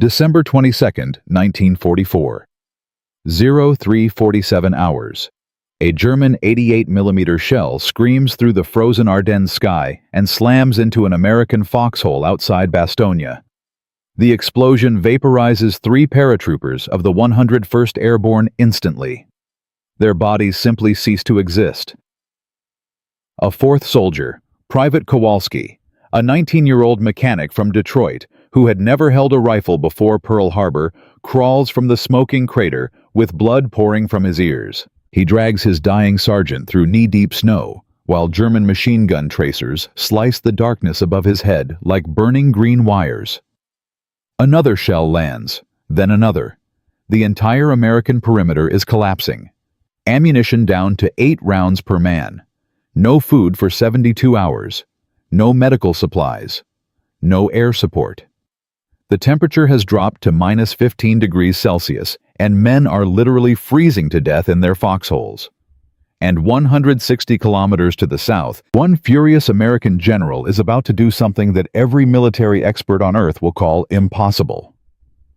December 22nd, 1944. 0347 hours. A German 88mm shell screams through the frozen Ardennes sky and slams into an American foxhole outside Bastogne. The explosion vaporizes 3 paratroopers of the 101st Airborne instantly. Their bodies simply cease to exist. A 4th soldier, Private Kowalski, a 19-year-old mechanic from Detroit who had never held a rifle before Pearl Harbor, crawls from the smoking crater with blood pouring from his ears. He drags his dying sergeant through knee-deep snow, while German machine gun tracers slice the darkness above his head like burning green wires. Another shell lands, then another. The entire American perimeter is collapsing. Ammunition down to 8 rounds per man. No food for 72 hours. No medical supplies. No air support. The temperature has dropped to minus 15 degrees Celsius, and men are literally freezing to death in their foxholes. And 160 kilometers to the south, one furious American general is about to do something that every military expert on Earth will call impossible.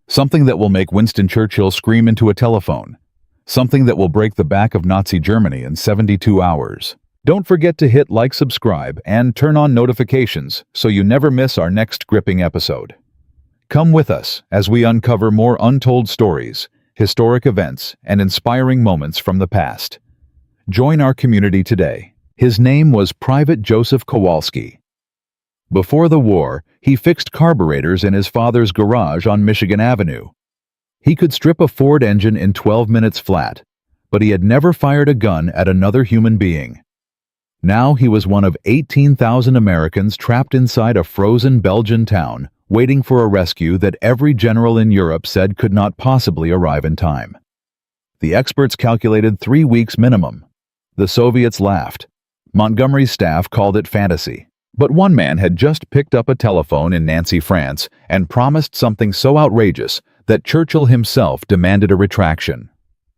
Something that will make Winston Churchill scream into a telephone. Something that will break the back of Nazi Germany in 72 hours. Don't forget to hit like, subscribe, and turn on notifications so you never miss our next gripping episode. Come with us as we uncover more untold stories, historic events, and inspiring moments from the past. Join our community today. His name was Private Joseph Kowalski. Before the war, he fixed carburetors in his father's garage on Michigan Avenue. He could strip a Ford engine in 12 minutes flat, but he had never fired a gun at another human being. Now he was one of 18,000 Americans trapped inside a frozen Belgian town, waiting for a rescue that every general in Europe said could not possibly arrive in time. The experts calculated 3 weeks minimum. The Soviets laughed. Montgomery's staff called it fantasy. But one man had just picked up a telephone in Nancy, France, and promised something so outrageous that Churchill himself demanded a retraction.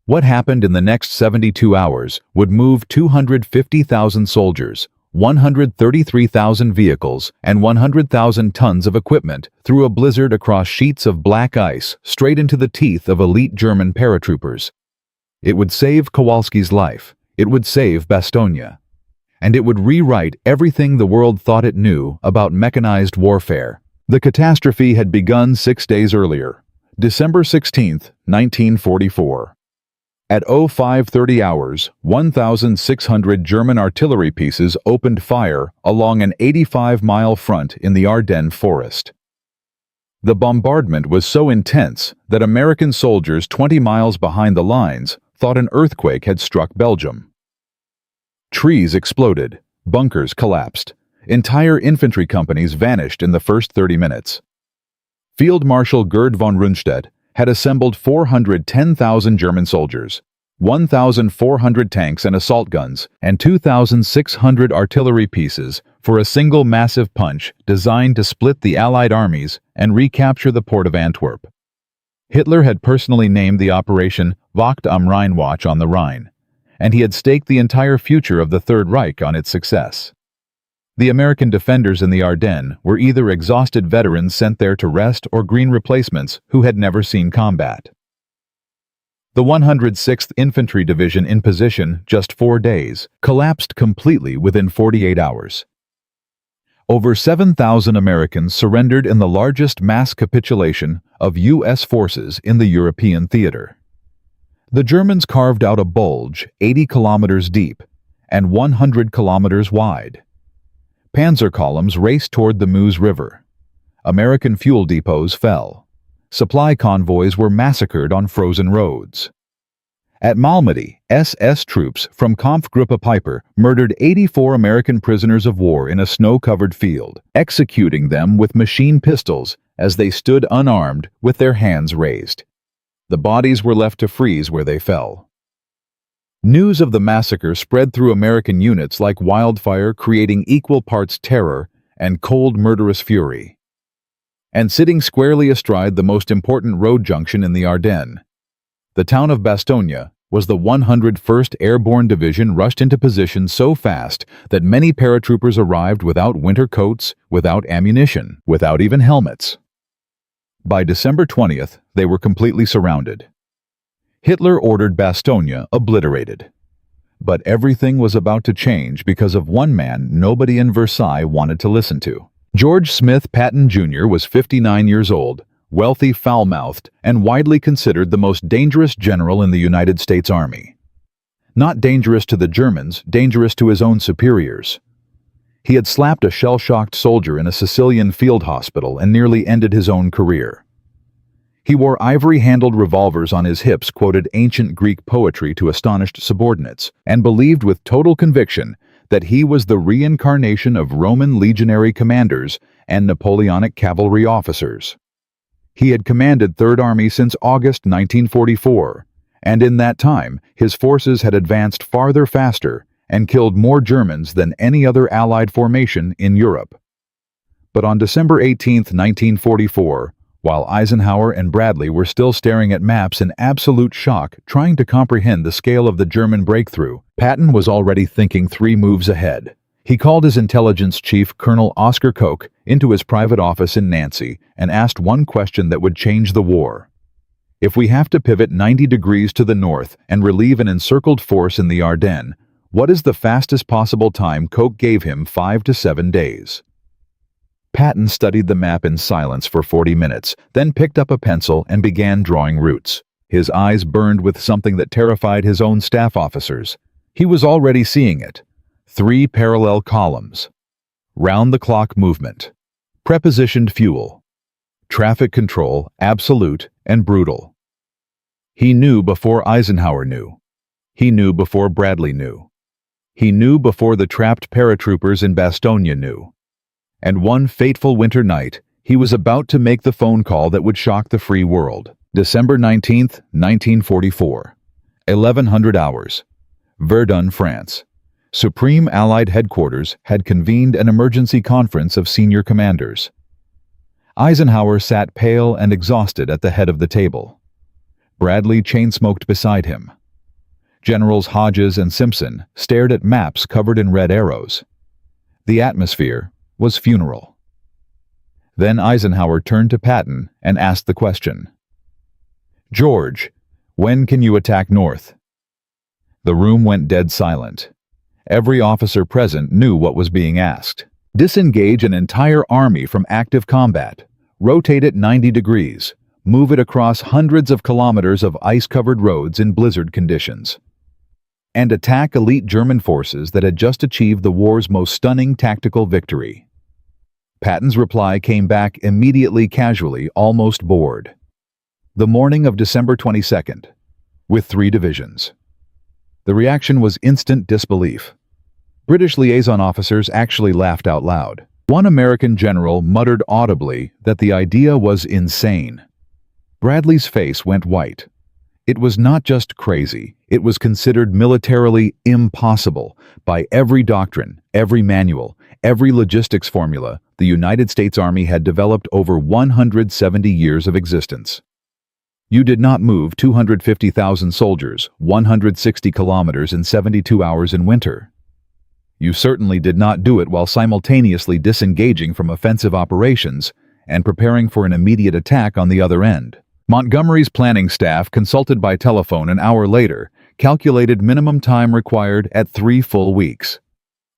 What happened in the next 72 hours would move 250,000 soldiers, 133,000 vehicles, and 100,000 tons of equipment through a blizzard across sheets of black ice straight into the teeth of elite German paratroopers. It would save Kowalski's life. It would save Bastogne. And it would rewrite everything the world thought it knew about mechanized warfare. The catastrophe had begun 6 days earlier, December 16, 1944. At 0530 hours, 1,600 German artillery pieces opened fire along an 85-mile front in the Ardennes forest. The bombardment was so intense that American soldiers 20 miles behind the lines thought an earthquake had struck Belgium. Trees exploded, bunkers collapsed, entire infantry companies vanished in the first 30 minutes. Field Marshal Gerd von Rundstedt had assembled 410,000 German soldiers, 1,400 tanks and assault guns, and 2,600 artillery pieces for a single massive punch designed to split the Allied armies and recapture the port of Antwerp. Hitler had personally named the operation Wacht am Rheinwatch on the Rhine, and he had staked the entire future of the Third Reich on its success. The American defenders in the Ardennes were either exhausted veterans sent there to rest or green replacements who had never seen combat. The 106th Infantry Division in position just 4 days collapsed completely within 48 hours. Over 7,000 Americans surrendered in the largest mass capitulation of U.S. forces in the European theater. The Germans carved out a bulge 80 kilometers deep and 100 kilometers wide. Panzer columns raced toward the Meuse River. American fuel depots fell. Supply convoys were massacred on frozen roads. At Malmedy, SS troops from Kampfgruppe Peiper murdered 84 American prisoners of war in a snow-covered field, executing them with machine pistols as they stood unarmed with their hands raised. The bodies were left to freeze where they fell. News of the massacre spread through American units like wildfire, creating equal parts terror and cold, murderous fury. And sitting squarely astride the most important road junction in the Ardennes, the town of Bastogne, was the 101st Airborne Division rushed into position so fast that many paratroopers arrived without winter coats, without ammunition, without even helmets. By December 20th, they were completely surrounded. Hitler ordered Bastogne obliterated. But everything was about to change because of one man nobody in Versailles wanted to listen to. George Smith Patton Jr. was 59 years old, wealthy, foul-mouthed, and widely considered the most dangerous general in the United States Army. Not dangerous to the Germans, dangerous to his own superiors. He had slapped a shell-shocked soldier in a Sicilian field hospital and nearly ended his own career. He wore ivory-handled revolvers on his hips, quoted ancient Greek poetry to astonished subordinates, and believed with total conviction that he was the reincarnation of Roman legionary commanders and Napoleonic cavalry officers. He had commanded Third Army since August 1944, and in that time his forces had advanced farther faster and killed more Germans than any other Allied formation in Europe. But on December 18, 1944, while Eisenhower and Bradley were still staring at maps in absolute shock, trying to comprehend the scale of the German breakthrough, Patton was already thinking 3 moves ahead. He called his intelligence chief, Colonel Oscar Koch, into his private office in Nancy and asked one question that would change the war. If we have to pivot 90 degrees to the north and relieve an encircled force in the Ardennes, what is the fastest possible time? Koch gave him 5 to 7 days. Patton studied the map in silence for 40 minutes, then picked up a pencil and began drawing routes. His eyes burned with something that terrified his own staff officers. He was already seeing it. 3 parallel columns. Round-the-clock movement. Prepositioned fuel. Traffic control, absolute and brutal. He knew before Eisenhower knew. He knew before Bradley knew. He knew before the trapped paratroopers in Bastogne knew. And one fateful winter night, he was about to make the phone call that would shock the free world. December 19, 1944. 1100 hours. Verdun, France. Supreme Allied Headquarters had convened an emergency conference of senior commanders. Eisenhower sat pale and exhausted at the head of the table. Bradley chain-smoked beside him. Generals Hodges and Simpson stared at maps covered in red arrows. The atmosphere was funeral. Then Eisenhower turned to Patton and asked the question. "George, when can you attack north?" The room went dead silent. Every officer present knew what was being asked. Disengage an entire army from active combat, rotate it 90 degrees, move it across hundreds of kilometers of ice-covered roads in blizzard conditions, and attack elite German forces that had just achieved the war's most stunning tactical victory. Patton's reply came back immediately, casually, almost bored. The morning of December 22nd, with 3 divisions. The reaction was instant disbelief. British liaison officers actually laughed out loud. One American general muttered audibly that the idea was insane. Bradley's face went white. It was not just crazy, it was considered militarily impossible by every doctrine, every manual, every logistics formula the United States Army had developed over 170 years of existence. You did not move 250,000 soldiers 160 kilometers in 72 hours in winter. You certainly did not do it while simultaneously disengaging from offensive operations and preparing for an immediate attack on the other end. Montgomery's planning staff, consulted by telephone an hour later, calculated minimum time required at 3 full weeks.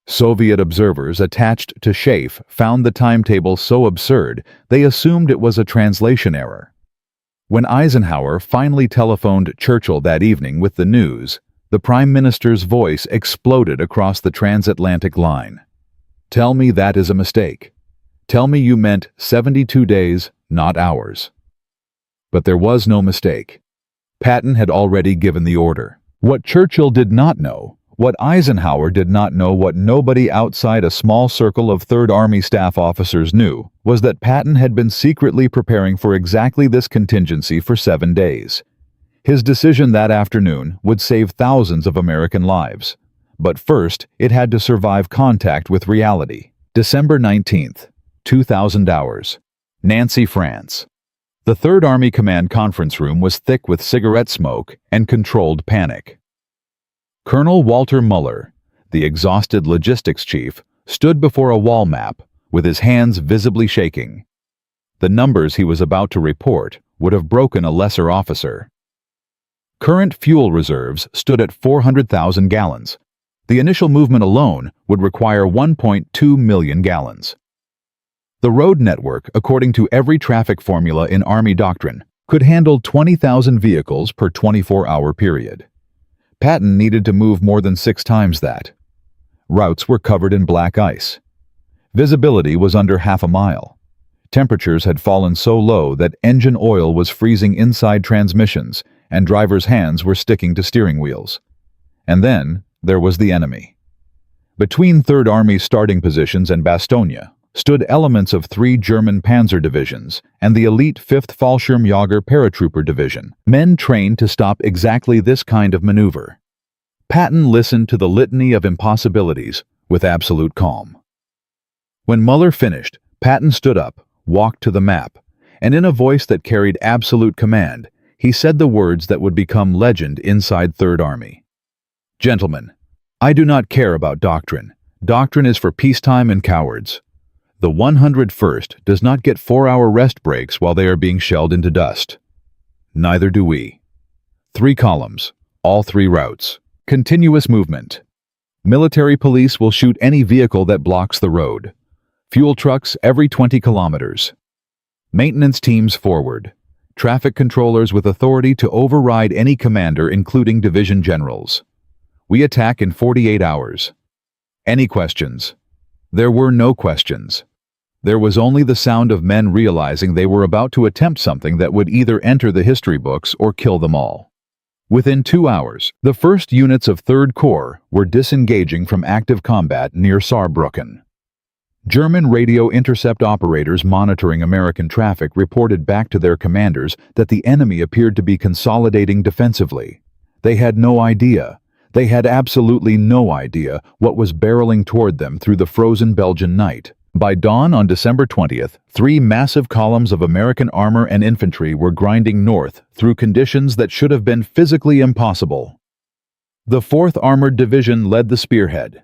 Soviet observers attached to SHAEF found the timetable so absurd they assumed it was a translation error. When Eisenhower finally telephoned Churchill that evening with the news, the Prime Minister's voice exploded across the transatlantic line. "Tell me that is a mistake. Tell me you meant 72 days, not hours." But there was no mistake. Patton had already given the order. What Churchill did not know, what Eisenhower did not know, what nobody outside a small circle of Third Army staff officers knew, was that Patton had been secretly preparing for exactly this contingency for 7 days. His decision that afternoon would save thousands of American lives. But first, it had to survive contact with reality. December 19th, 2000 hours. Nancy, France. The Third Army Command conference room was thick with cigarette smoke and controlled panic. Colonel Walter Muller, the exhausted logistics chief, stood before a wall map, with his hands visibly shaking. The numbers he was about to report would have broken a lesser officer. Current fuel reserves stood at 400,000 gallons. The initial movement alone would require 1.2 million gallons. The road network, according to every traffic formula in Army doctrine, could handle 20,000 vehicles per 24-hour period. Patton needed to move more than 6 times that. Routes were covered in black ice. Visibility was under half a mile. Temperatures had fallen so low that engine oil was freezing inside transmissions, and drivers' hands were sticking to steering wheels. And then there was the enemy. Between 3rd Army's starting positions and Bastogne stood elements of 3 German panzer divisions and the elite 5th Fallschirmjäger paratrooper division, men trained to stop exactly this kind of maneuver. Patton listened to the litany of impossibilities with absolute calm. When Muller finished, Patton stood up, walked to the map, and in a voice that carried absolute command, he said the words that would become legend inside 3rd Army. "Gentlemen, I do not care about doctrine. Doctrine is for peacetime and cowards. The 101st does not get 4-hour rest breaks while they are being shelled into dust. Neither do we. 3 columns, all 3 routes. Continuous movement. Military police will shoot any vehicle that blocks the road. Fuel trucks every 20 kilometers. Maintenance teams forward. Traffic controllers with authority to override any commander, including division generals. We attack in 48 hours. Any questions?" There were no questions. There was only the sound of men realizing they were about to attempt something that would either enter the history books or kill them all. Within 2 hours, the first units of 3rd Corps were disengaging from active combat near Saarbrücken. German radio intercept operators monitoring American traffic reported back to their commanders that the enemy appeared to be consolidating defensively. They had no idea. They had absolutely no idea what was barreling toward them through the frozen Belgian night. By dawn on December 20th, 3 massive columns of American armor and infantry were grinding north through conditions that should have been physically impossible. The 4th Armored Division led the spearhead.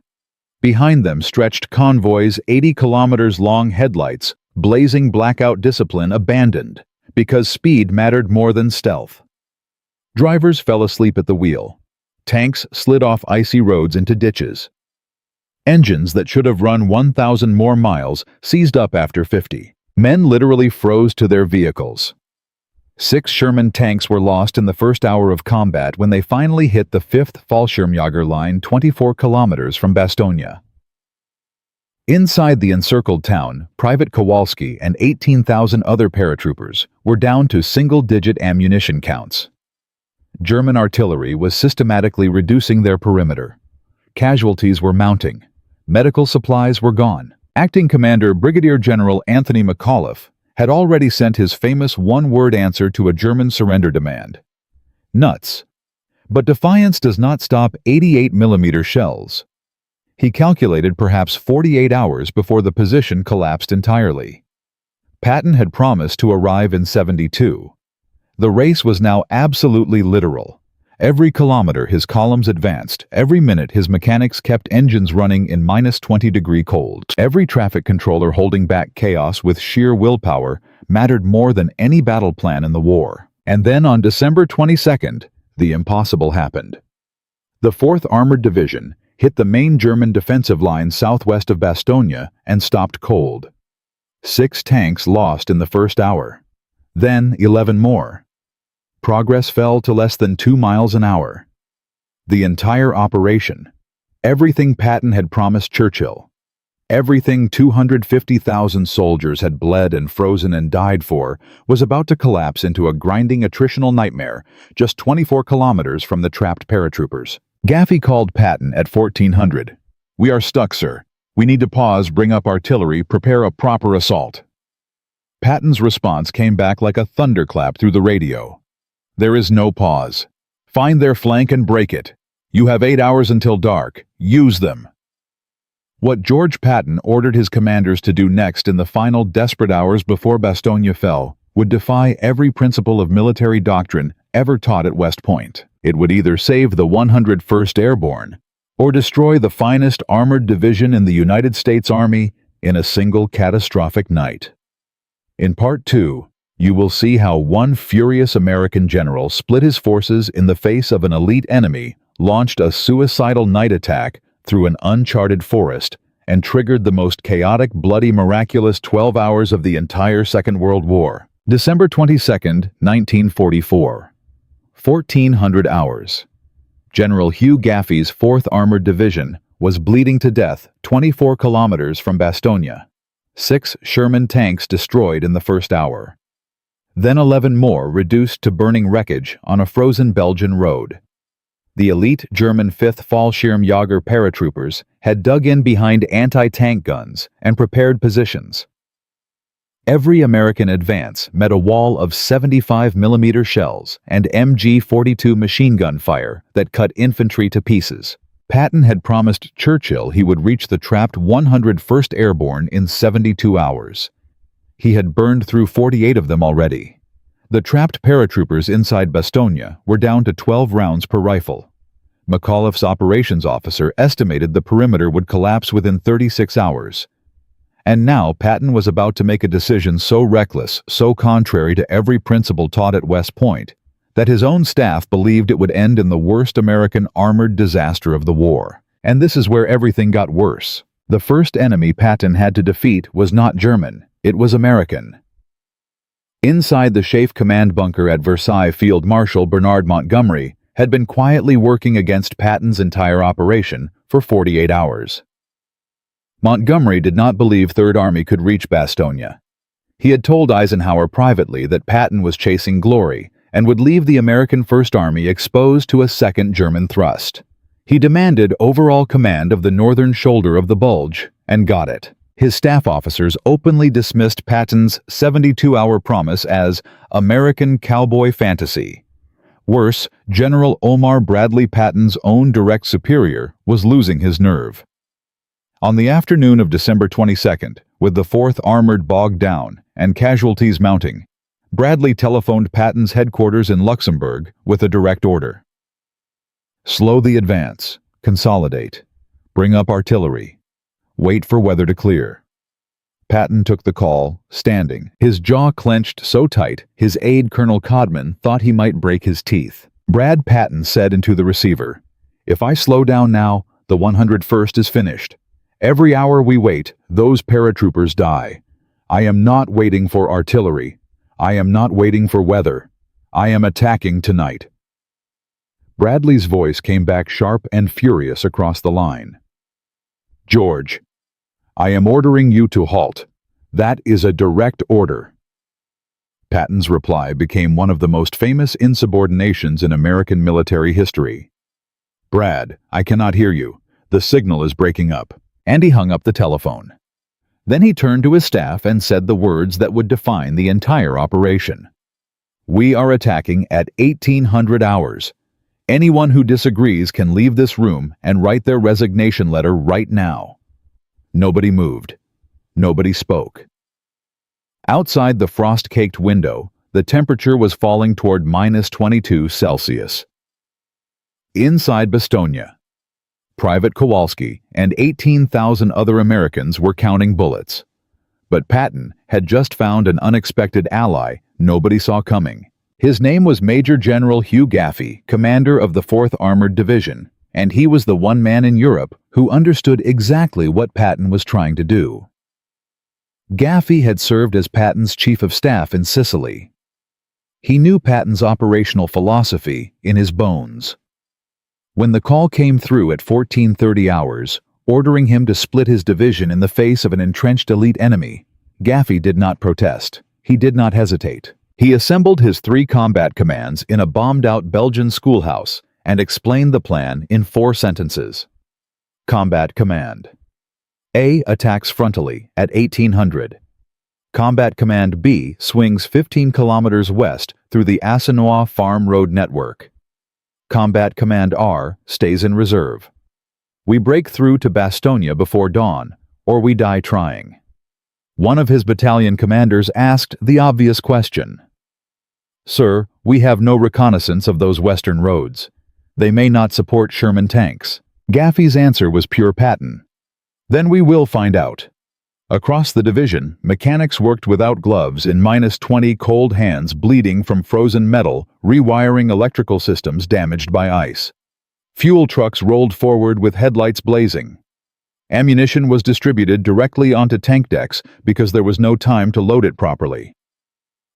Behind them stretched convoys 80 kilometers long, headlights, blazing blackout discipline abandoned, because speed mattered more than stealth. Drivers fell asleep at the wheel. Tanks slid off icy roads into ditches. Engines that should have run 1,000 more miles seized up after 50. Men literally froze to their vehicles. 6 Sherman tanks were lost in the first hour of combat when they finally hit the 5th Fallschirmjäger line 24 kilometers from Bastogne. Inside the encircled town, Private Kowalski and 18,000 other paratroopers were down to single-digit ammunition counts. German artillery was systematically reducing their perimeter. Casualties were mounting. Medical supplies were gone. Acting Commander Brigadier General Anthony McAuliffe had already sent his famous one-word answer to a German surrender demand. Nuts. But defiance does not stop 88mm shells. He calculated perhaps 48 hours before the position collapsed entirely. Patton had promised to arrive in 72. The race was now absolutely literal. Every kilometer his columns advanced, every minute his mechanics kept engines running in -20-degree cold. Every traffic controller holding back chaos with sheer willpower mattered more than any battle plan in the war. And then on December 22nd, the impossible happened. The 4th Armored Division hit the main German defensive line southwest of Bastogne and stopped cold. 6 tanks lost in the first hour. Then 11 more. Progress fell to less than 2 miles an hour. The entire operation, everything Patton had promised Churchill, everything 250,000 soldiers had bled and frozen and died for, was about to collapse into a grinding attritional nightmare just 24 kilometers from the trapped paratroopers. Gaffey called Patton at 1400. "We are stuck, sir. We need to pause, bring up artillery, prepare a proper assault." Patton's response came back like a thunderclap through the radio. "There is no pause. Find their flank and break it. You have 8 hours until dark. Use them." What George Patton ordered his commanders to do next in the final desperate hours before Bastogne fell would defy every principle of military doctrine ever taught at West Point. It would either save the 101st Airborne or destroy the finest armored division in the United States Army in a single catastrophic night. In Part 2, you will see how one furious American general split his forces in the face of an elite enemy, launched a suicidal night attack through an uncharted forest, and triggered the most chaotic, bloody, miraculous 12 hours of the entire Second World War. December 22, 1944. 1400 hours. General Hugh Gaffey's 4th Armored Division was bleeding to death 24 kilometers from Bastogne. 6 Sherman tanks destroyed in the first hour. Then 11 more reduced to burning wreckage on a frozen Belgian road. The elite German 5th Fallschirmjäger paratroopers had dug in behind anti-tank guns and prepared positions. Every American advance met a wall of 75mm shells and MG-42 machine gun fire that cut infantry to pieces. Patton had promised Churchill he would reach the trapped 101st Airborne in 72 hours. He had burned through 48 of them already. The trapped paratroopers inside Bastogne were down to 12 rounds per rifle. McAuliffe's operations officer estimated the perimeter would collapse within 36 hours. And now Patton was about to make a decision so reckless, so contrary to every principle taught at West Point, that his own staff believed it would end in the worst American armored disaster of the war. And this is where everything got worse. The first enemy Patton had to defeat was not German, it was American. Inside the Chafe command bunker at Versailles, Field Marshal Bernard Montgomery had been quietly working against Patton's entire operation for 48 hours. Montgomery did not believe Third Army could reach Bastogne. He had told Eisenhower privately that Patton was chasing glory and would leave the American First Army exposed to a second German thrust. He demanded overall command of the northern shoulder of the Bulge, and got it. His staff officers openly dismissed Patton's 72-hour promise as American cowboy fantasy. Worse, General Omar Bradley Patton's own direct superior was losing his nerve. On the afternoon of December 22nd, with the 4th Armored bogged down and casualties mounting, Bradley telephoned Patton's headquarters in Luxembourg with a direct order. Slow the advance, consolidate, bring up artillery, wait for weather to clear. Patton took the call, standing, his jaw clenched so tight his aide Colonel Codman thought he might break his teeth. Brad Patton said into the receiver, "If I slow down now, the 101st is finished. Every hour we wait, those paratroopers die. I am not waiting for artillery. I am not waiting for weather. I am attacking tonight." Bradley's voice came back sharp and furious across the line. "George, I am ordering you to halt. That is a direct order." Patton's reply became one of the most famous insubordinations in American military history. "Brad, I cannot hear you. The signal is breaking up." And he hung up the telephone. Then he turned to his staff and said the words that would define the entire operation. "We are attacking at 1800 hours. Anyone who disagrees can leave this room and write their resignation letter right now." Nobody moved. Nobody spoke. Outside the frost-caked window, the temperature was falling toward -22 Celsius. Inside Bastogne, Private Kowalski and 18,000 other Americans were counting bullets. But Patton had just found an unexpected ally nobody saw coming. His name was Major General Hugh Gaffey, commander of the 4th Armored Division, and he was the one man in Europe who understood exactly what Patton was trying to do. Gaffey had served as Patton's chief of staff in Sicily. He knew Patton's operational philosophy in his bones. When the call came through at 1430 hours, ordering him to split his division in the face of an entrenched elite enemy, Gaffey did not protest. He did not hesitate. He assembled his 3 combat commands in a bombed-out Belgian schoolhouse and explained the plan in 4 sentences. Combat Command: A attacks frontally at 1800. Combat Command B swings 15 kilometers west through the Assinois Farm Road network. Combat Command R stays in reserve. We break through to Bastogne before dawn, or we die trying. One of his battalion commanders asked the obvious question. "Sir, we have no reconnaissance of those western roads. They may not support Sherman tanks." Gaffey's answer was pure Patton. "Then we will find out. Across the division, mechanics worked without gloves in -20 cold hands, bleeding from frozen metal, rewiring electrical systems damaged by ice. Fuel trucks rolled forward with headlights blazing. Ammunition was distributed directly onto tank decks because there was no time to load it properly.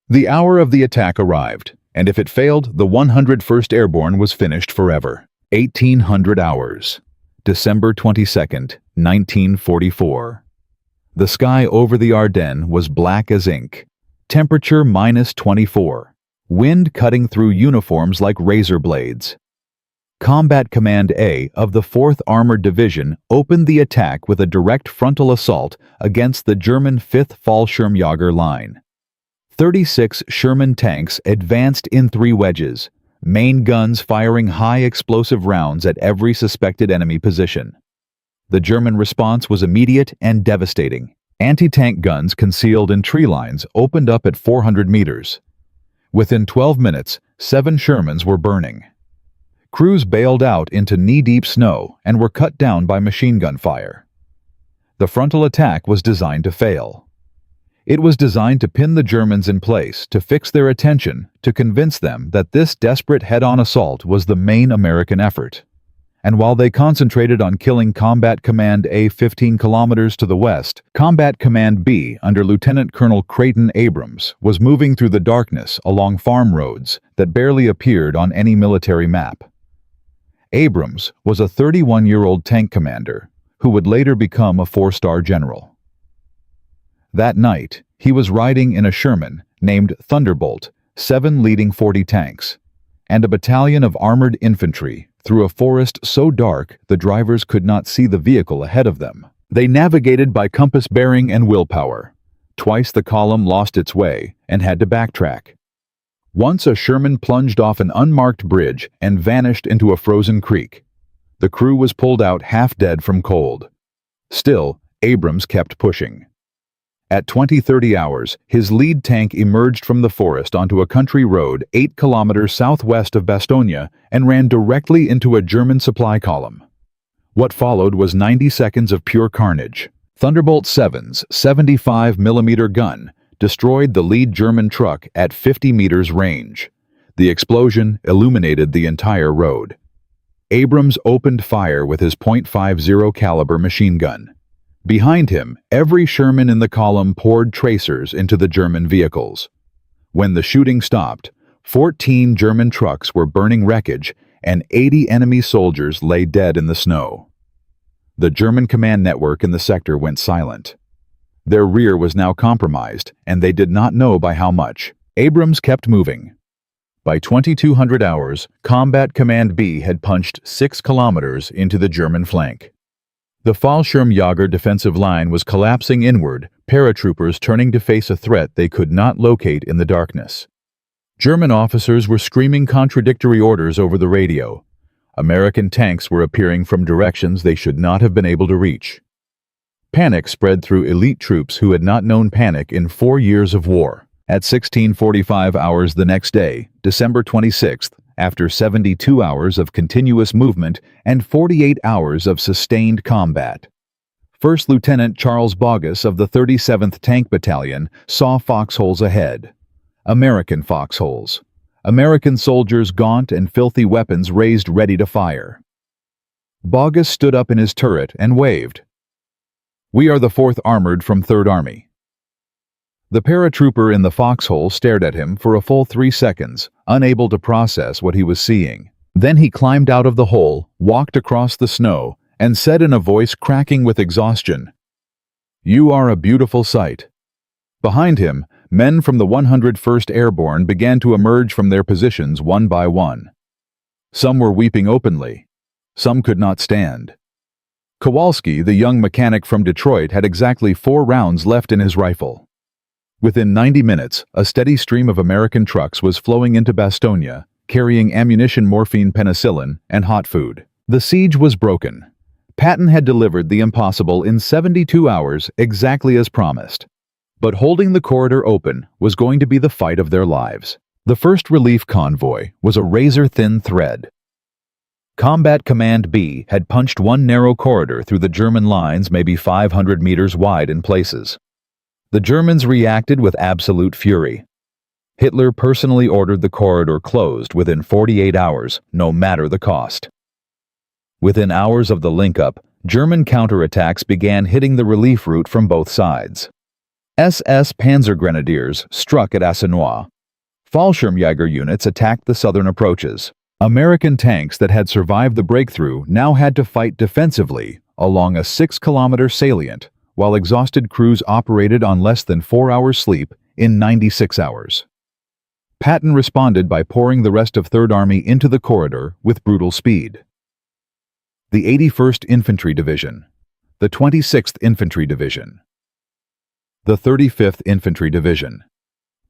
The hour of the attack arrived, and if it failed, the 101st Airborne was finished forever. 1800 hours. December 22nd, 1944. The sky over the Ardennes was black as ink. Temperature -24. Wind cutting through uniforms like razor blades. Combat Command A of the 4th Armored Division opened the attack with a direct frontal assault against the German 5th Fallschirmjäger line. 36 Sherman tanks advanced in 3 wedges, main guns firing high explosive rounds at every suspected enemy position. The German response was immediate and devastating. Anti-tank guns concealed in tree lines opened up at 400 meters. Within 12 minutes, 7 Shermans were burning. Crews bailed out into knee-deep snow and were cut down by machine gun fire. The frontal attack was designed to fail. It was designed to pin the Germans in place, to fix their attention, to convince them that this desperate head-on assault was the main American effort. And while they concentrated on killing Combat Command A 15 kilometers to the west, Combat Command B under Lieutenant Colonel Creighton Abrams was moving through the darkness along farm roads that barely appeared on any military map. Abrams was a 31-year-old tank commander who would later become a 4-star general. That night, he was riding in a Sherman named Thunderbolt, 7 leading 40 tanks, and a battalion of armored infantry through a forest so dark the drivers could not see the vehicle ahead of them. They navigated by compass bearing and willpower. Twice the column lost its way and had to backtrack. Once a Sherman plunged off an unmarked bridge and vanished into a frozen creek. The crew was pulled out half dead from cold. Still, Abrams kept pushing. At 20-30 hours, his lead tank emerged from the forest onto a country road 8 kilometers southwest of Bastogne and ran directly into a German supply column. What followed was 90 seconds of pure carnage. Thunderbolt 7's 75mm gun destroyed the lead German truck at 50 meters range. The explosion illuminated the entire road. Abrams opened fire with his .50 caliber machine gun. Behind him, every Sherman in the column poured tracers into the German vehicles. When the shooting stopped, 14 German trucks were burning wreckage and 80 enemy soldiers lay dead in the snow. The German command network in the sector went silent. Their rear was now compromised, and they did not know by how much. Abrams kept moving. By 2200 hours, Combat Command B had punched 6 kilometers into the German flank. The Fallschirmjäger defensive line was collapsing inward, paratroopers turning to face a threat they could not locate in the darkness. German officers were screaming contradictory orders over the radio. American tanks were appearing from directions they should not have been able to reach. Panic spread through elite troops who had not known panic in 4 years of war. At 16:45 hours the next day, December 26th, after 72 hours of continuous movement and 48 hours of sustained combat, First Lieutenant Charles Bogus of the 37th Tank Battalion saw foxholes ahead. American foxholes. American soldiers' gaunt and filthy weapons raised ready to fire. Bogus stood up in his turret and waved. "We are the 4th Armored from 3rd Army." The paratrooper in the foxhole stared at him for a full 3 seconds, unable to process what he was seeing. Then he climbed out of the hole, walked across the snow, and said in a voice cracking with exhaustion, "You are a beautiful sight." Behind him, men from the 101st Airborne began to emerge from their positions one by one. Some were weeping openly. Some could not stand. Kowalski, the young mechanic from Detroit, had exactly 4 rounds left in his rifle. Within 90 minutes, a steady stream of American trucks was flowing into Bastogne, carrying ammunition, morphine, penicillin, and hot food. The siege was broken. Patton had delivered the impossible in 72 hours, exactly as promised. But holding the corridor open was going to be the fight of their lives. The first relief convoy was a razor-thin thread. Combat Command B had punched one narrow corridor through the German lines, maybe 500 meters wide in places. The Germans reacted with absolute fury. Hitler personally ordered the corridor closed within 48 hours, no matter the cost. Within hours of the link-up, German counterattacks began hitting the relief route from both sides. SS Panzergrenadiers struck at Assenois. Fallschirmjäger units attacked the southern approaches. American tanks that had survived the breakthrough now had to fight defensively along a 6-kilometer salient, while exhausted crews operated on less than 4 hours sleep in 96 hours. Patton responded by pouring the rest of Third Army into the corridor with brutal speed. The 81st Infantry Division, the 26th Infantry Division, the 35th Infantry Division.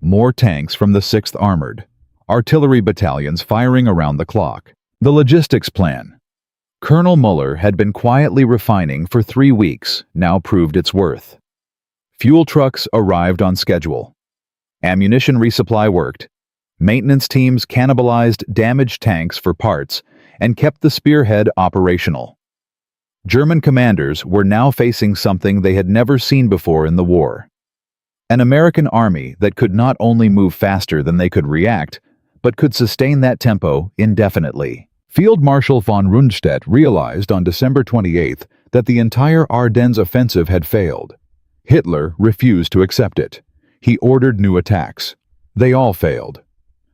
More tanks from the 6th Armored. Artillery battalions firing around the clock. The logistics plan. Colonel Muller had been quietly refining for 3 weeks, now proved its worth. Fuel trucks arrived on schedule. Ammunition resupply worked. Maintenance teams cannibalized damaged tanks for parts and kept the spearhead operational. German commanders were now facing something they had never seen before in the war. An American army that could not only move faster than they could react, but could sustain that tempo indefinitely. Field Marshal von Rundstedt realized on December 28 that the entire Ardennes offensive had failed. Hitler refused to accept it. He ordered new attacks. They all failed.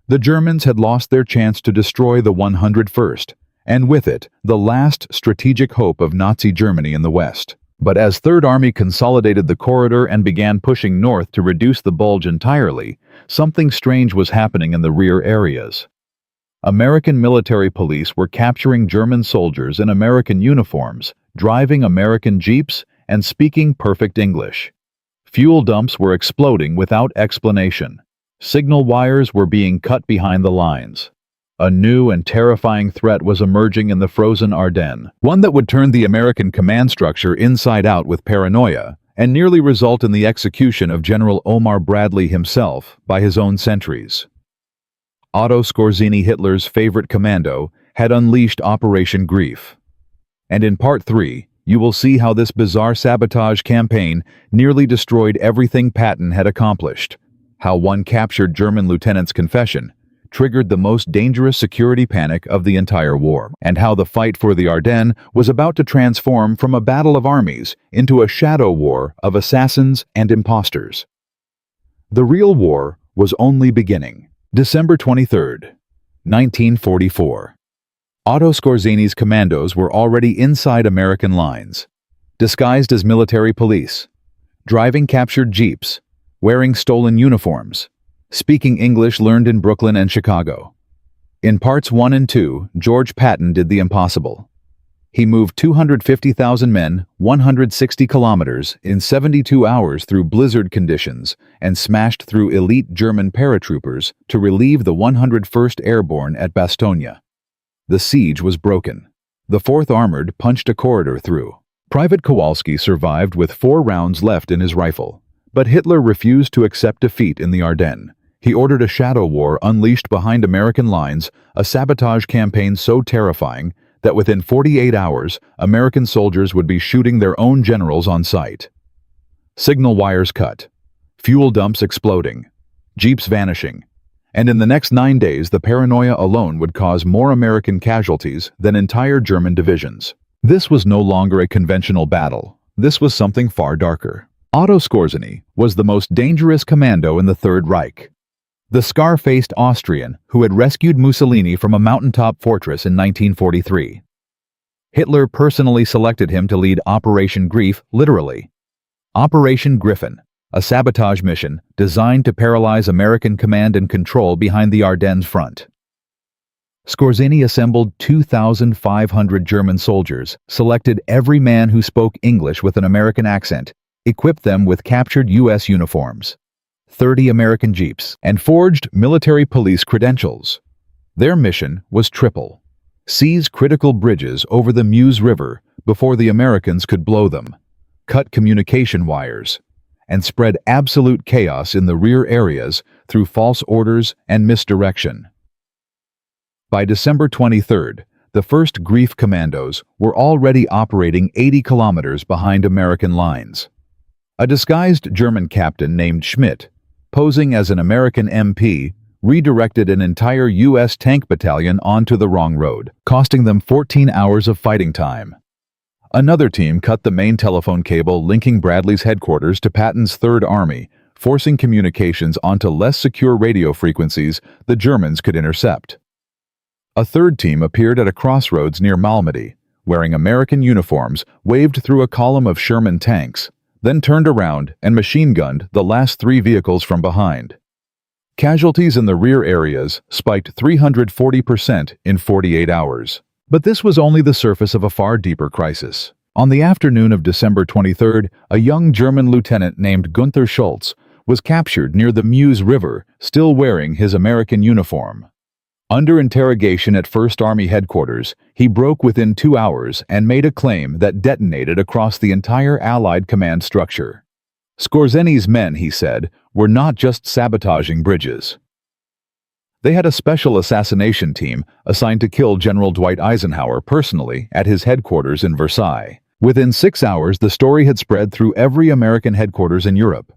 The Germans had lost their chance to destroy the 101st, and with it, the last strategic hope of Nazi Germany in the West. But as Third Army consolidated the corridor and began pushing north to reduce the Bulge entirely, something strange was happening in the rear areas. American military police were capturing German soldiers in American uniforms, driving American jeeps, and speaking perfect English. Fuel dumps were exploding without explanation. Signal wires were being cut behind the lines. A new and terrifying threat was emerging in the frozen Ardennes, one that would turn the American command structure inside out with paranoia and nearly result in the execution of General Omar Bradley himself by his own sentries. Otto Skorzeny, Hitler's favorite commando, had unleashed Operation Grief. And in Part 3, you will see how this bizarre sabotage campaign nearly destroyed everything Patton had accomplished, how one captured German lieutenant's confession triggered the most dangerous security panic of the entire war, and how the fight for the Ardennes was about to transform from a battle of armies into a shadow war of assassins and imposters. The real war was only beginning. December 23, 1944. Otto Skorzeny's commandos were already inside American lines, disguised as military police, driving captured jeeps, wearing stolen uniforms, speaking English learned in Brooklyn and Chicago. In Parts 1 and 2, George Patton did the impossible. He moved 250,000 men 160 kilometers in 72 hours through blizzard conditions and smashed through elite German paratroopers to relieve the 101st Airborne at Bastogne. The siege was broken. The 4th Armored punched a corridor through. Private Kowalski survived with 4 rounds left in his rifle, but Hitler refused to accept defeat in the Ardennes. He ordered a shadow war unleashed behind American lines, a sabotage campaign so terrifying that within 48 hours, American soldiers would be shooting their own generals on sight. Signal wires cut, fuel dumps exploding, jeeps vanishing, and in the next 9 days the paranoia alone would cause more American casualties than entire German divisions. This was no longer a conventional battle. This was something far darker. Otto Skorzeny was the most dangerous commando in the Third Reich. The scar-faced Austrian who had rescued Mussolini from a mountaintop fortress in 1943. Hitler personally selected him to lead Operation Grief, literally. Operation Griffin, a sabotage mission designed to paralyze American command and control behind the Ardennes front. Skorzeny assembled 2,500 German soldiers, selected every man who spoke English with an American accent, equipped them with captured U.S. uniforms, 30 American jeeps, and forged military police credentials. Their mission was triple: seize critical bridges over the Meuse River before the Americans could blow them, cut communication wires, and spread absolute chaos in the rear areas through false orders and misdirection. By December 23rd, the first Grief Commandos were already operating 80 kilometers behind American lines. A disguised German captain named Schmidt, posing as an American MP, redirected an entire U.S. tank battalion onto the wrong road, costing them 14 hours of fighting time. Another team cut the main telephone cable linking Bradley's headquarters to Patton's Third Army, forcing communications onto less secure radio frequencies the Germans could intercept. A third team appeared at a crossroads near Malmedy, wearing American uniforms, waved through a column of Sherman tanks, then turned around and machine-gunned the last 3 vehicles from behind. Casualties in the rear areas spiked 340% in 48 hours. But this was only the surface of a far deeper crisis. On the afternoon of December 23rd, a young German lieutenant named Gunther Schultz was captured near the Meuse River, still wearing his American uniform. Under interrogation at First Army headquarters, he broke within 2 hours and made a claim that detonated across the entire Allied command structure. Scorzeni's men, he said, were not just sabotaging bridges. They had a special assassination team assigned to kill General Dwight Eisenhower personally at his headquarters in Versailles. Within 6 hours, the story had spread through every American headquarters in Europe.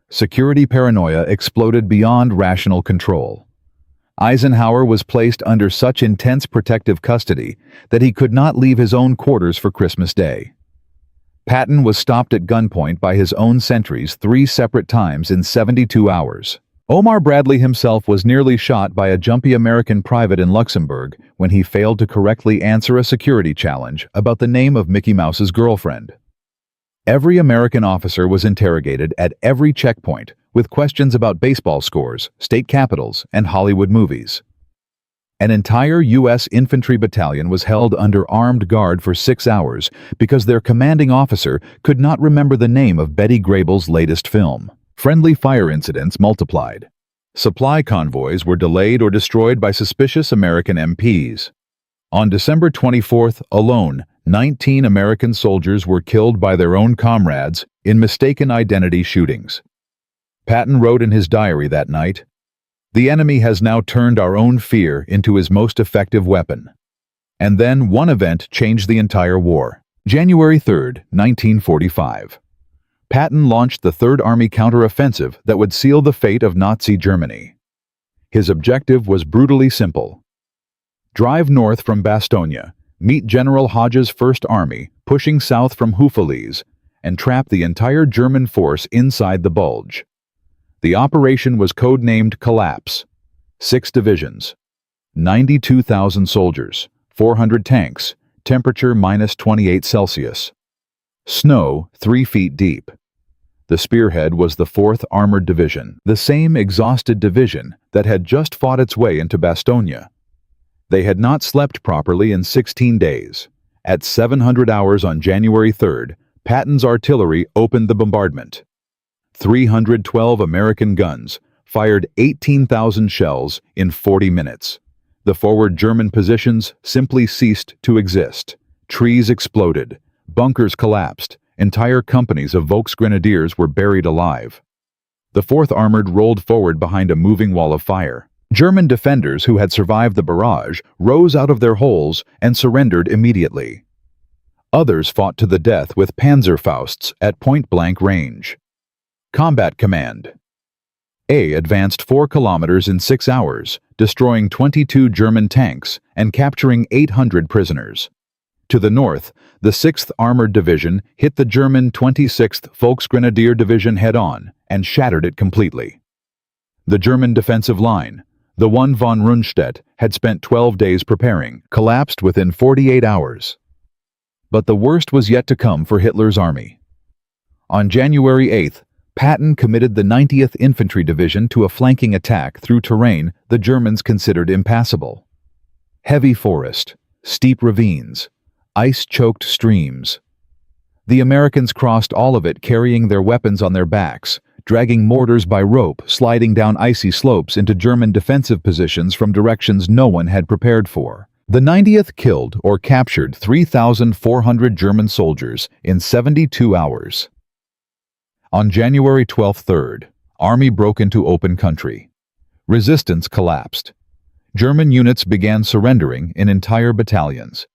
Security paranoia exploded beyond rational control. Eisenhower was placed under such intense protective custody that he could not leave his own quarters for Christmas Day. Patton was stopped at gunpoint by his own sentries 3 separate times in 72 hours. Omar Bradley himself was nearly shot by a jumpy American private in Luxembourg when he failed to correctly answer a security challenge about the name of Mickey Mouse's girlfriend. Every American officer was interrogated at every checkpoint with questions about baseball scores, state capitals, and Hollywood movies. An entire U.S. infantry battalion was held under armed guard for 6 hours because their commanding officer could not remember the name of Betty Grable's latest film. Friendly fire incidents multiplied. Supply convoys were delayed or destroyed by suspicious American MPs. On December 24th alone, 19 American soldiers were killed by their own comrades in mistaken identity shootings. Patton wrote in his diary that night, "The enemy has now turned our own fear into his most effective weapon." And then one event changed the entire war. January 3rd, 1945. Patton launched the Third Army counteroffensive that would seal the fate of Nazi Germany. His objective was brutally simple. Drive north from Bastogne, meet General Hodge's First Army, pushing south from Houffalize, and trap the entire German force inside the Bulge. The operation was codenamed Collapse. 6 divisions, 92,000 soldiers, 400 tanks, temperature -28°C. Snow 3 feet deep. The spearhead was the 4th Armored Division, the same exhausted division that had just fought its way into Bastogne. They had not slept properly in 16 days. At 700 hours on January 3rd, Patton's artillery opened the bombardment. 312 American guns fired 18,000 shells in 40 minutes. The forward German positions simply ceased to exist. Trees exploded. Bunkers collapsed. Entire companies of Volksgrenadiers were buried alive. The 4th Armored rolled forward behind a moving wall of fire. German defenders who had survived the barrage rose out of their holes and surrendered immediately. Others fought to the death with Panzerfausts at point-blank range. Combat Command. A advanced 4 kilometers in 6 hours, destroying 22 German tanks and capturing 800 prisoners. To the north, the 6th Armored Division hit the German 26th Volksgrenadier Division head-on and shattered it completely. The German defensive line, the one von Rundstedt had spent 12 days preparing, collapsed within 48 hours. But the worst was yet to come for Hitler's army. On January 8th, Patton committed the 90th Infantry Division to a flanking attack through terrain the Germans considered impassable. Heavy forest, steep ravines, ice-choked streams. The Americans crossed all of it carrying their weapons on their backs, dragging mortars by rope, sliding down icy slopes into German defensive positions from directions no one had prepared for. The 90th killed or captured 3,400 German soldiers in 72 hours. On January 12th, Army broke into open country. Resistance collapsed. German units began surrendering in entire battalions.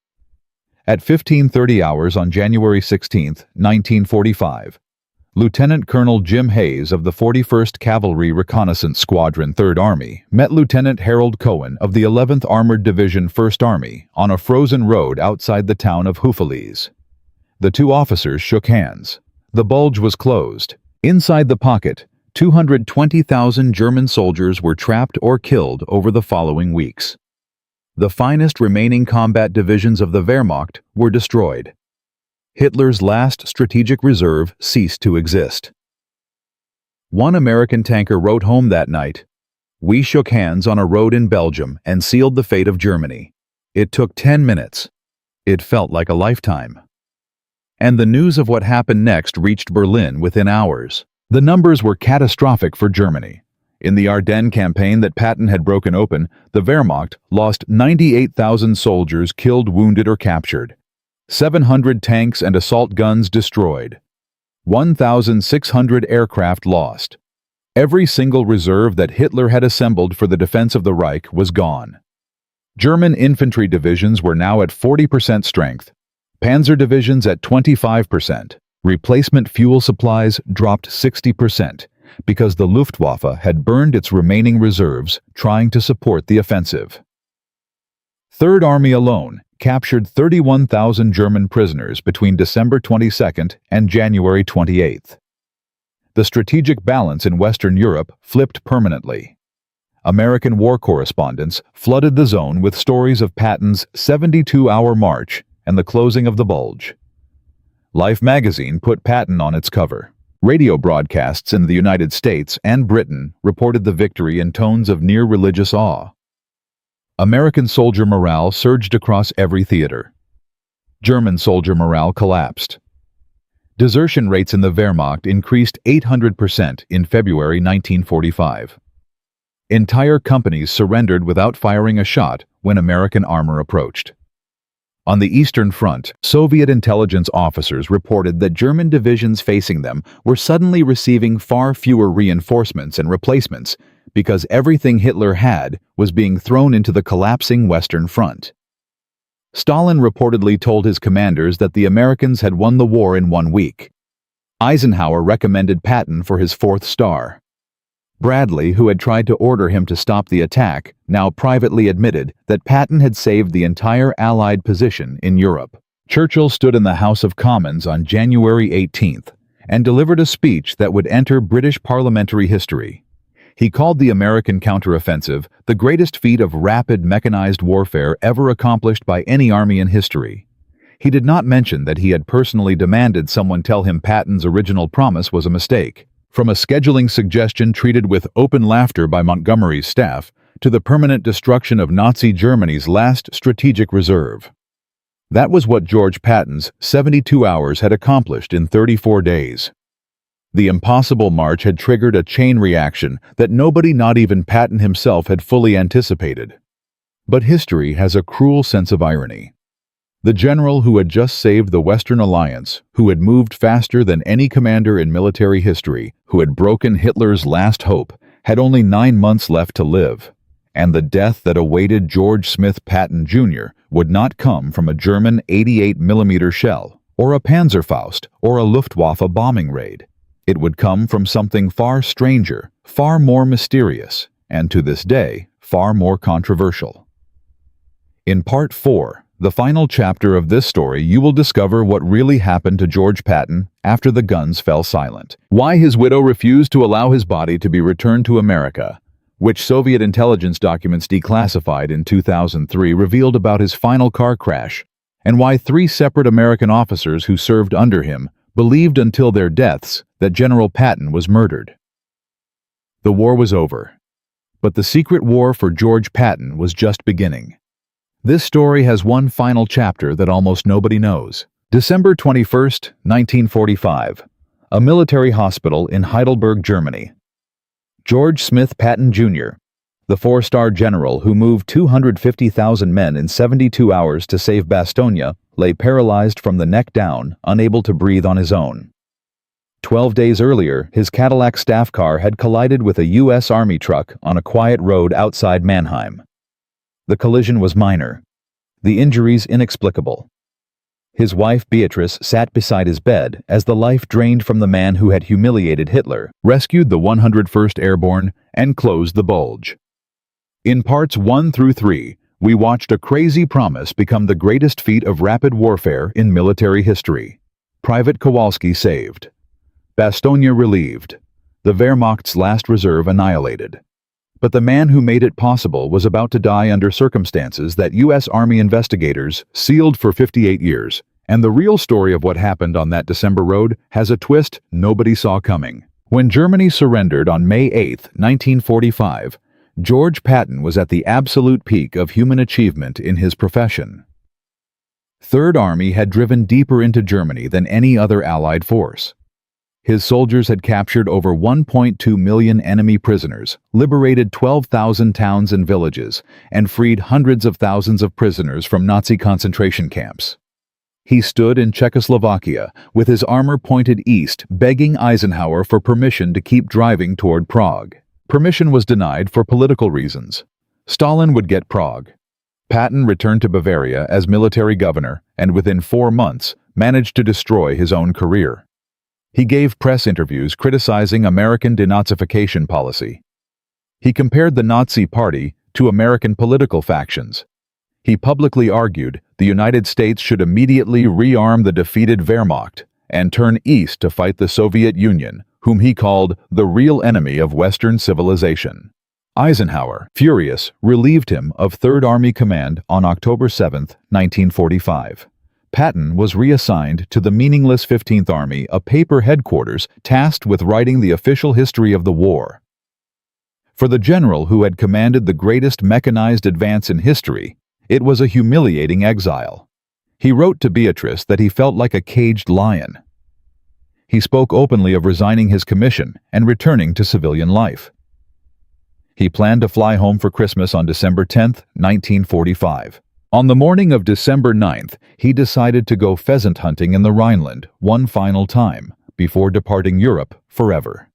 At 15:30 hours on January 16, 1945, Lieutenant Colonel Jim Hayes of the 41st Cavalry Reconnaissance Squadron 3rd Army met Lieutenant Harold Cohen of the 11th Armored Division 1st Army on a frozen road outside the town of Houffalize. The two officers shook hands. The Bulge was closed. Inside the pocket, 220,000 German soldiers were trapped or killed over the following weeks. The finest remaining combat divisions of the Wehrmacht were destroyed. Hitler's last strategic reserve ceased to exist. One American tanker wrote home that night, "We shook hands on a road in Belgium and sealed the fate of Germany. It took 10 minutes. It felt like a lifetime." And the news of what happened next reached Berlin within hours. The numbers were catastrophic for Germany. In the Ardennes campaign that Patton had broken open, the Wehrmacht lost 98,000 soldiers killed, wounded, or captured. 700 tanks and assault guns destroyed. 1,600 aircraft lost. Every single reserve that Hitler had assembled for the defense of the Reich was gone. German infantry divisions were now at 40% strength, panzer divisions at 25%. Replacement fuel supplies dropped 60% because the Luftwaffe had burned its remaining reserves trying to support the offensive. Third Army alone captured 31,000 German prisoners between December 22 and January 28. The strategic balance in Western Europe flipped permanently. American war correspondents flooded the zone with stories of Patton's 72-hour march and the closing of the Bulge. Life magazine put Patton on its cover. Radio broadcasts in the United States and Britain reported the victory in tones of near-religious awe. American soldier morale surged across every theater. German soldier morale collapsed. Desertion rates in the Wehrmacht increased 800% in February 1945. Entire companies surrendered without firing a shot when American armor approached. On the Eastern Front, Soviet intelligence officers reported that German divisions facing them were suddenly receiving far fewer reinforcements and replacements because everything Hitler had was being thrown into the collapsing Western Front. Stalin reportedly told his commanders that the Americans had won the war in 1 week. Eisenhower recommended Patton for his 4th star. Bradley, who had tried to order him to stop the attack, now privately admitted that Patton had saved the entire Allied position in Europe. Churchill stood in the House of Commons on January 18th and delivered a speech that would enter British parliamentary history. He called the American counteroffensive the greatest feat of rapid mechanized warfare ever accomplished by any army in history. He did not mention that he had personally demanded someone tell him Patton's original promise was a mistake. From a scheduling suggestion treated with open laughter by Montgomery's staff to the permanent destruction of Nazi Germany's last strategic reserve. That was what George Patton's 72 hours had accomplished in 34 days. The impossible march had triggered a chain reaction that nobody, not even Patton himself, had fully anticipated. But history has a cruel sense of irony. The general who had just saved the Western Alliance, who had moved faster than any commander in military history, who had broken Hitler's last hope, had only 9 months left to live. And the death that awaited George Smith Patton Jr. would not come from a German 88mm shell, or a Panzerfaust, or a Luftwaffe bombing raid. It would come from something far stranger, far more mysterious, and to this day, far more controversial. In Part 4, the final chapter of this story, you will discover what really happened to George Patton after the guns fell silent, why his widow refused to allow his body to be returned to America, which Soviet intelligence documents declassified in 2003 revealed about his final car crash, and why 3 separate American officers who served under him believed until their deaths that General Patton was murdered. The war was over, but the secret war for George Patton was just beginning. This story has one final chapter that almost nobody knows. December 21, 1945. A military hospital in Heidelberg, Germany. George Smith Patton Jr., the 4-star general who moved 250,000 men in 72 hours to save Bastogne, lay paralyzed from the neck down, unable to breathe on his own. 12 days earlier, his Cadillac staff car had collided with a U.S. Army truck on a quiet road outside Mannheim. The collision was minor. The injuries inexplicable. His wife Beatrice sat beside his bed as the life drained from the man who had humiliated Hitler, rescued the 101st Airborne, and closed the Bulge. In parts 1 through 3, we watched a crazy promise become the greatest feat of rapid warfare in military history. Private Kowalski saved. Bastogne relieved. The Wehrmacht's last reserve annihilated. But the man who made it possible was about to die under circumstances that U.S. Army investigators sealed for 58 years, and the real story of what happened on that December road has a twist nobody saw coming. When Germany surrendered on May 8, 1945, George Patton was at the absolute peak of human achievement in his profession. Third Army had driven deeper into Germany than any other Allied force. His soldiers had captured over 1.2 million enemy prisoners, liberated 12,000 towns and villages, and freed hundreds of thousands of prisoners from Nazi concentration camps. He stood in Czechoslovakia with his armor pointed east, begging Eisenhower for permission to keep driving toward Prague. Permission was denied for political reasons. Stalin would get Prague. Patton returned to Bavaria as military governor and within 4 months managed to destroy his own career. He gave press interviews criticizing American denazification policy. He compared the Nazi Party to American political factions. He publicly argued the United States should immediately rearm the defeated Wehrmacht and turn east to fight the Soviet Union, whom he called the real enemy of Western civilization. Eisenhower, furious, relieved him of Third Army Command on October 7, 1945. Patton was reassigned to the meaningless 15th Army, a paper headquarters tasked with writing the official history of the war. For the general who had commanded the greatest mechanized advance in history, it was a humiliating exile. He wrote to Beatrice that he felt like a caged lion. He spoke openly of resigning his commission and returning to civilian life. He planned to fly home for Christmas on December 10, 1945. On the morning of December 9th, he decided to go pheasant hunting in the Rhineland one final time before departing Europe forever.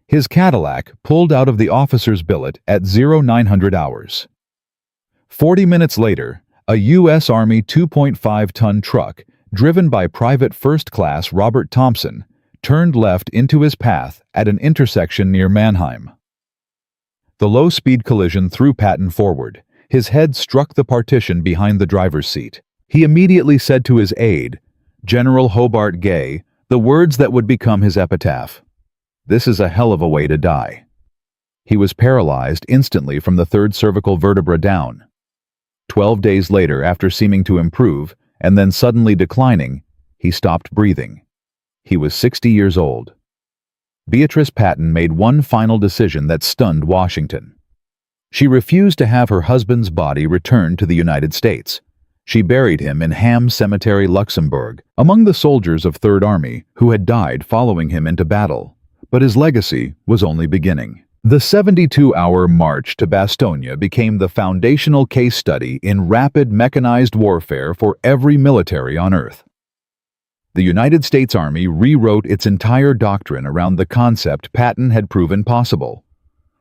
His Cadillac pulled out of the officer's billet at 0900 hours. 40 minutes later, a U.S. Army 2.5-ton truck, driven by Private First Class Robert Thompson, turned left into his path at an intersection near Mannheim. The low-speed collision threw Patton forward. His head struck the partition behind the driver's seat. He immediately said to his aide, General Hobart Gay, the words that would become his epitaph. "This is a hell of a way to die." He was paralyzed instantly from the third cervical vertebra down. 12 days later, after seeming to improve, and then suddenly declining, he stopped breathing. He was 60 years old. Beatrice Patton made one final decision that stunned Washington. She refused to have her husband's body returned to the United States. She buried him in Ham Cemetery, Luxembourg, among the soldiers of Third Army who had died following him into battle. But his legacy was only beginning. The 72-hour march to Bastogne became the foundational case study in rapid mechanized warfare for every military on Earth. The United States Army rewrote its entire doctrine around the concept Patton had proven possible.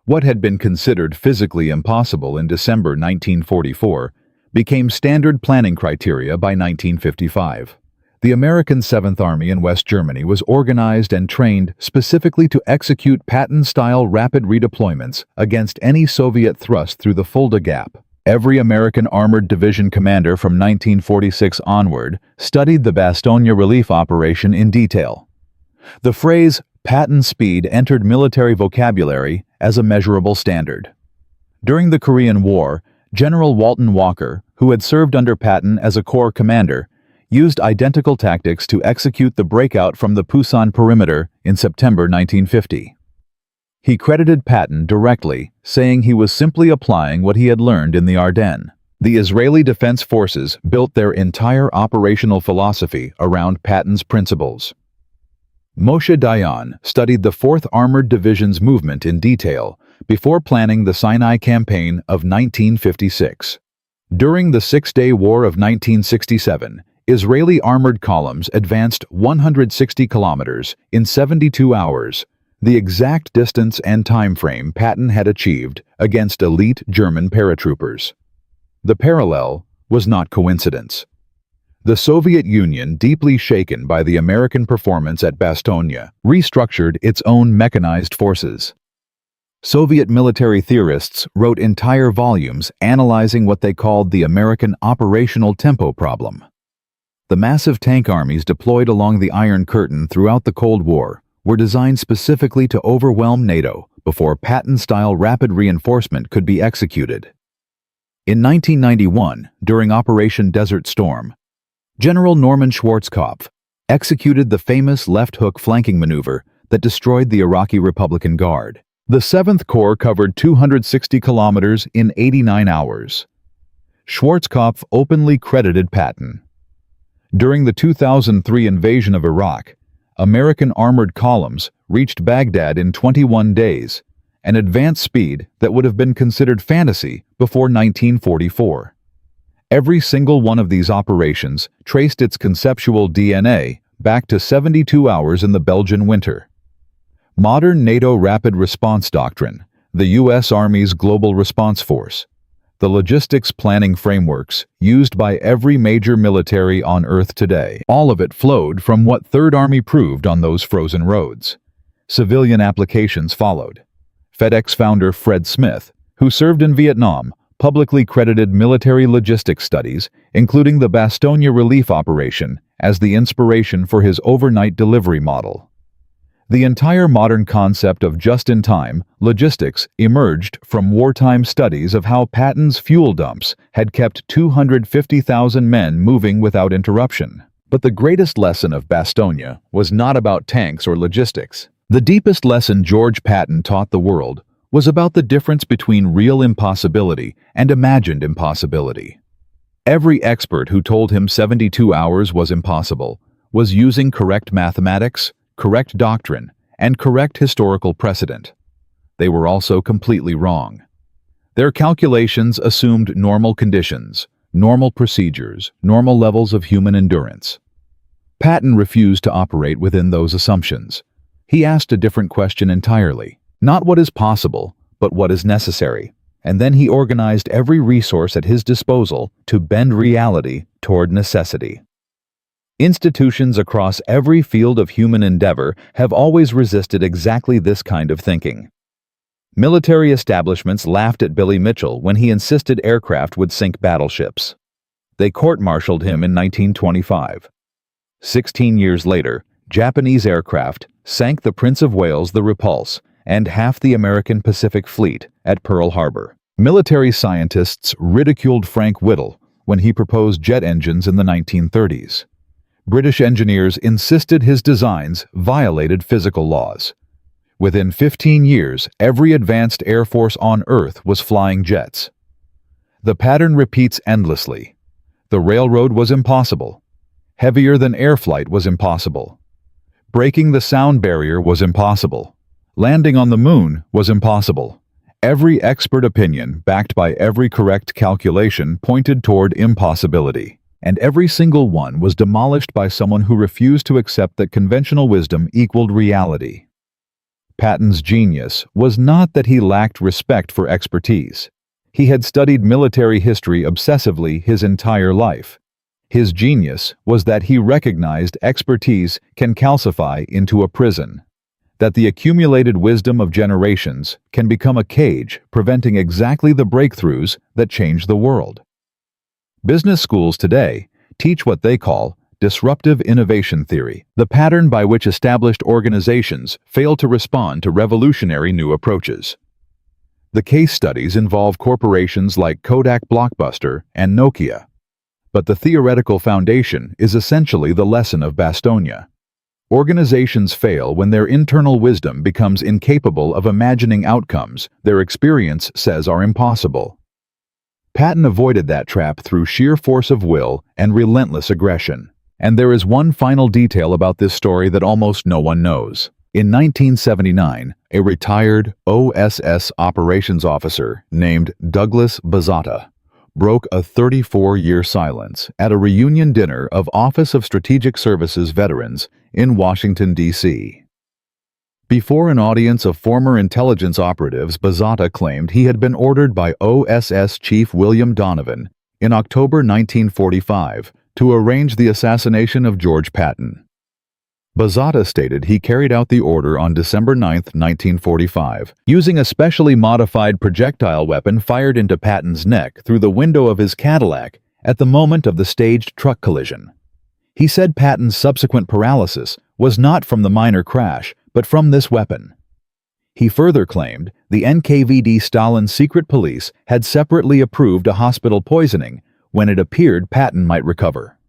What had been considered physically impossible in December 1944 became standard planning criteria by 1955. The American 7th Army in West Germany was organized and trained specifically to execute Patton-style rapid redeployments against any Soviet thrust through the Fulda Gap. Every American Armored Division commander from 1946 onward studied the Bastogne relief operation in detail. The phrase Patton speed entered military vocabulary as a measurable standard. During the Korean War, General Walton Walker, who had served under Patton as a corps commander, used identical tactics to execute the breakout from the Pusan perimeter in September 1950. He credited Patton directly, saying he was simply applying what he had learned in the Ardennes. The Israeli Defense Forces built their entire operational philosophy around Patton's principles. Moshe Dayan studied the 4th Armored Division's movement in detail before planning the Sinai Campaign of 1956. During the Six-Day War of 1967, Israeli armored columns advanced 160 kilometers in 72 hours, the exact distance and time frame Patton had achieved against elite German paratroopers. The parallel was not coincidence. The Soviet Union, deeply shaken by the American performance at Bastogne, restructured its own mechanized forces. Soviet military theorists wrote entire volumes analyzing what they called the American operational tempo problem. The massive tank armies deployed along the Iron Curtain throughout the Cold War were designed specifically to overwhelm NATO before Patton-style rapid reinforcement could be executed. In 1991, during Operation Desert Storm, General Norman Schwarzkopf executed the famous left hook flanking maneuver that destroyed the Iraqi Republican Guard. The 7th Corps covered 260 kilometers in 89 hours. Schwarzkopf openly credited Patton. During the 2003 invasion of Iraq, American armored columns reached Baghdad in 21 days, an advance speed that would have been considered fantasy before 1944. Every single one of these operations traced its conceptual DNA back to 72 hours in the Belgian winter. Modern NATO Rapid Response Doctrine, the U.S. Army's Global Response Force, the logistics planning frameworks used by every major military on Earth today, all of it flowed from what Third Army proved on those frozen roads. Civilian applications followed. FedEx founder Fred Smith, who served in Vietnam, publicly credited military logistics studies, including the Bastogne relief operation, as the inspiration for his overnight delivery model. The entire modern concept of just-in-time logistics emerged from wartime studies of how Patton's fuel dumps had kept 250,000 men moving without interruption. But the greatest lesson of Bastogne was not about tanks or logistics. The deepest lesson George Patton taught the world was about the difference between real impossibility and imagined impossibility. Every expert who told him 72 hours was impossible was using correct mathematics, correct doctrine, and correct historical precedent. They were also completely wrong. Their calculations assumed normal conditions, normal procedures, normal levels of human endurance. Patton refused to operate within those assumptions. He asked a different question entirely. Not what is possible, but what is necessary. And then he organized every resource at his disposal to bend reality toward necessity. Institutions across every field of human endeavor have always resisted exactly this kind of thinking. Military establishments laughed at Billy Mitchell when he insisted aircraft would sink battleships. They court-martialed him in 1925. 16 years later, Japanese aircraft sank the Prince of Wales, the Repulse, and half the American Pacific Fleet at Pearl Harbor. Military scientists ridiculed Frank Whittle when he proposed jet engines in the 1930s. British engineers insisted his designs violated physical laws. Within 15 years, every advanced air force on Earth was flying jets. The pattern repeats endlessly. The railroad was impossible. Heavier than air flight was impossible. Breaking the sound barrier was impossible. Landing on the moon was impossible. Every expert opinion, backed by every correct calculation, pointed toward impossibility. And every single one was demolished by someone who refused to accept that conventional wisdom equaled reality. Patton's genius was not that he lacked respect for expertise. He had studied military history obsessively his entire life. His genius was that he recognized expertise can calcify into a prison, that the accumulated wisdom of generations can become a cage preventing exactly the breakthroughs that change the world. Business schools today teach what they call disruptive innovation theory, the pattern by which established organizations fail to respond to revolutionary new approaches. The case studies involve corporations like Kodak, Blockbuster, and Nokia. But the theoretical foundation is essentially the lesson of Bastogne. Organizations fail when their internal wisdom becomes incapable of imagining outcomes their experience says are impossible. Patton avoided that trap through sheer force of will and relentless aggression. And there is one final detail about this story that almost no one knows. In 1979, a retired OSS operations officer named Douglas Bazata broke a 34-year silence at a reunion dinner of Office of Strategic Services veterans in Washington, D.C. Before an audience of former intelligence operatives, Bastogne claimed he had been ordered by OSS Chief William Donovan in October 1945 to arrange the assassination of George Patton. Bastogne stated he carried out the order on December 9, 1945, using a specially modified projectile weapon fired into Patton's neck through the window of his Cadillac at the moment of the staged truck collision. He said Patton's subsequent paralysis was not from the minor crash, but from this weapon. He further claimed the NKVD Stalin's secret police had separately approved a hospital poisoning when it appeared Patton might recover.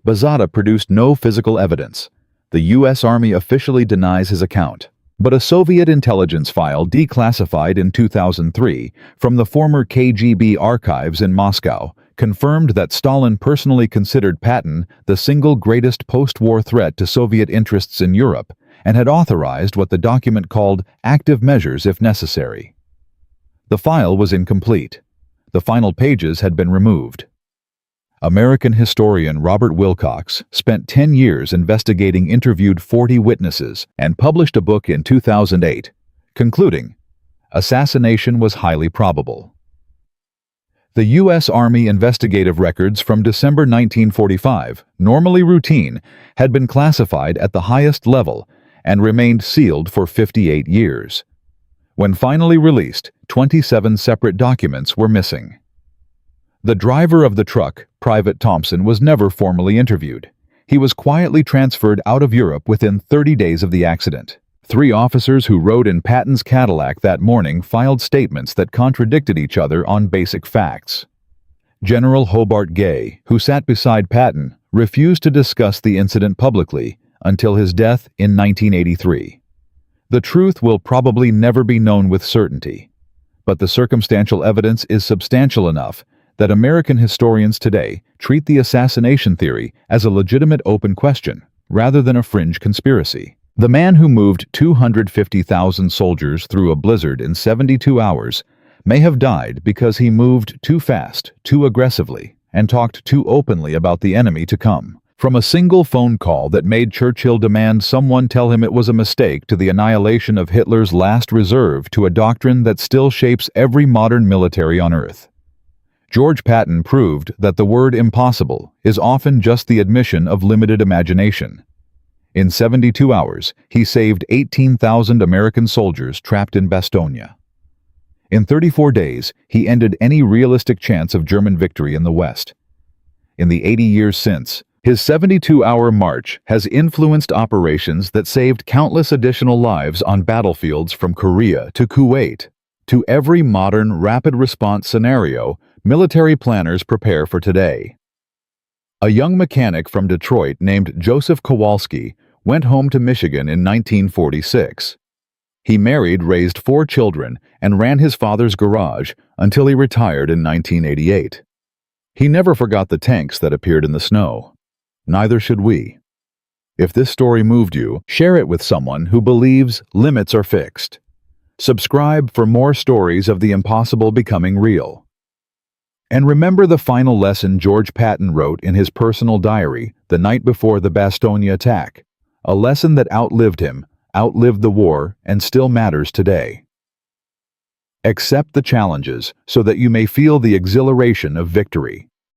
Bastogne produced no physical evidence. The U.S. Army officially denies his account, but a Soviet intelligence file declassified in 2003 from the former KGB archives in Moscow confirmed that Stalin personally considered Patton the single greatest post-war threat to Soviet interests in Europe and had authorized what the document called active measures if necessary. The file was incomplete. The final pages had been removed. American historian Robert Wilcox spent 10 years investigating interviewed 40 witnesses and published a book in 2008, concluding, assassination was highly probable. The U.S. Army investigative records from December 1945, normally routine, had been classified at the highest level and remained sealed for 58 years. When finally released, 27 separate documents were missing. The driver of the truck, Private Thompson, was never formally interviewed. He was quietly transferred out of Europe within 30 days of the accident. 3 officers who rode in Patton's Cadillac that morning filed statements that contradicted each other on basic facts. General Hobart Gay, who sat beside Patton, refused to discuss the incident publicly until his death in 1983. The truth will probably never be known with certainty, but the circumstantial evidence is substantial enough that American historians today treat the assassination theory as a legitimate open question, rather than a fringe conspiracy. The man who moved 250,000 soldiers through a blizzard in 72 hours may have died because he moved too fast, too aggressively, and talked too openly about the enemy to come. From a single phone call that made Churchill demand someone tell him it was a mistake to the annihilation of Hitler's last reserve to a doctrine that still shapes every modern military on Earth. George Patton proved that the word impossible is often just the admission of limited imagination. In 72 hours, he saved 18,000 American soldiers trapped in Bastogne. In 34 days, he ended any realistic chance of German victory in the West. In the 80 years since, his 72-hour march has influenced operations that saved countless additional lives on battlefields from Korea to Kuwait. To every modern rapid response scenario, military planners prepare for today. A young mechanic from Detroit named Joseph Kowalski went home to Michigan in 1946. He married, raised 4 children, and ran his father's garage until he retired in 1988. He never forgot the tanks that appeared in the snow. Neither should we. If this story moved you, share it with someone who believes limits are fixed. Subscribe for more stories of the impossible becoming real. And remember the final lesson George Patton wrote in his personal diary the night before the Bastogne attack, a lesson that outlived him, outlived the war, and still matters today. Accept the challenges so that you may feel the exhilaration of victory.